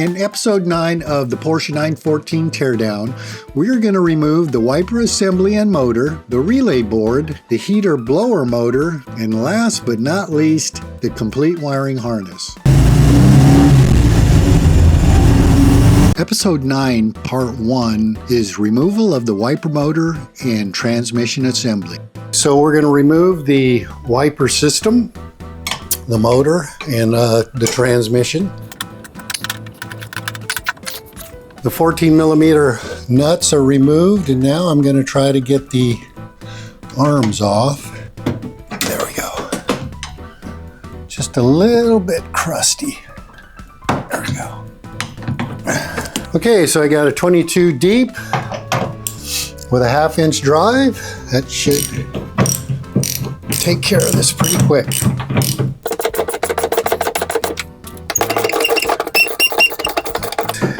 In episode 9 of the Porsche 914 teardown, we're going to remove the wiper assembly and motor, the relay board, the heater blower motor, and last but not least, the complete wiring harness. Episode 9, Part 1 is removal of the wiper motor and transmission assembly. So we're going to remove the wiper system, the motor, and the transmission. The 14 millimeter nuts are removed, and now I'm going to try to get the arms off. There we go. Just a little bit crusty. There we go. Okay, so I got a 22 deep with a 1/2 inch drive. That should take care of this pretty quick.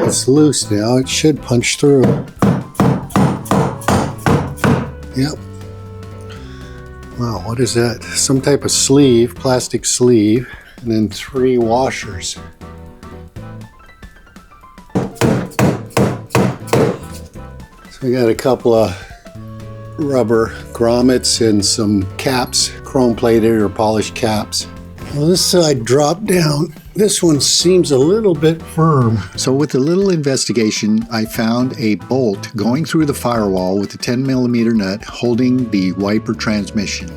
It's loose now, it should punch through. Yep. Wow, what is that? Some type of sleeve, plastic sleeve, and then 3 washers. So we got a couple of rubber grommets and some caps, chrome plated or polished caps. Well, this side dropped down. This one seems a little bit firm. So with a little investigation, I found a bolt going through the firewall with a 10 millimeter nut holding the wiper transmission.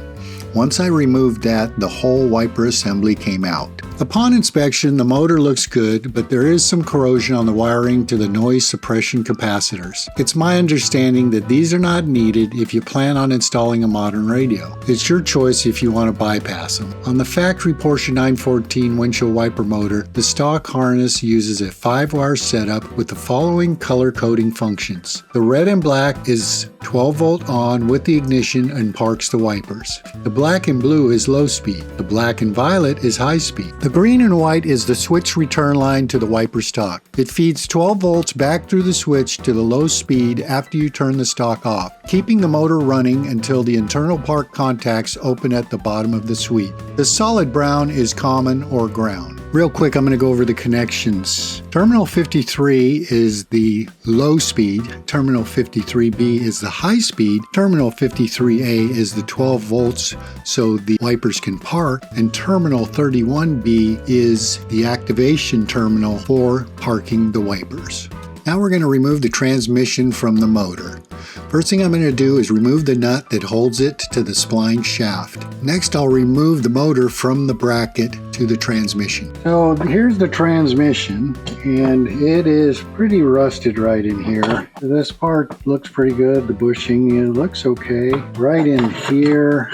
Once I removed that, the whole wiper assembly came out. Upon inspection, the motor looks good, but there is some corrosion on the wiring to the noise suppression capacitors. It's my understanding that these are not needed if you plan on installing a modern radio. It's your choice if you want to bypass them. On the factory Porsche 914 windshield wiper motor, the stock harness uses a 5-wire setup with the following color coding functions. The red and black is 12 volt on with the ignition and parks the wipers. The black and blue is low speed. The black and violet is high speed. The green and white is the switch return line to the wiper stock. It feeds 12 volts back through the switch to the low speed after you turn the stock off, keeping the motor running until the internal park contacts open at the bottom of the suite. The solid brown is common or ground. Real quick, I'm going to go over the connections. Terminal 53 is the low speed. Terminal 53B is the high speed. Terminal 53A is the 12 volts so the wipers can park. And Terminal 31B is the activation terminal for parking the wipers. Now we're going to remove the transmission from the motor. First thing I'm going to do is remove the nut that holds it to the spline shaft. Next, I'll remove the motor from the bracket to the transmission. So here's the transmission, and it is pretty rusted right in here. This part looks pretty good. The bushing, it looks okay. Right in here,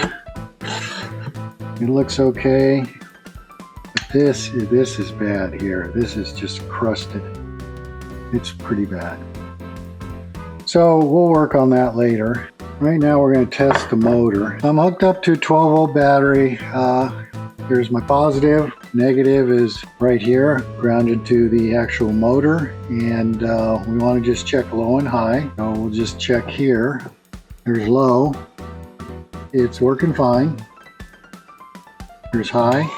it looks okay. But this is bad here. This is just crusted. It's pretty bad. So we'll work on that later. Right now we're going to test the motor. I'm hooked up to a 12 volt battery. Here's my positive. Negative is right here, grounded to the actual motor. And we want to just check low and high. So we'll just check here. There's low. It's working fine. Here's high.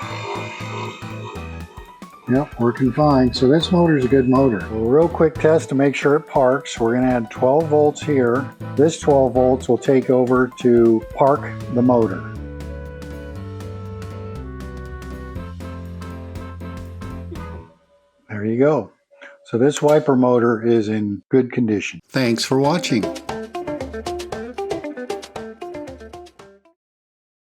Yep, working fine. So this motor is a good motor. A real quick test to make sure it parks. We're going to add 12 volts here. This 12 volts will take over to park the motor. There you go. So this wiper motor is in good condition. Thanks for watching.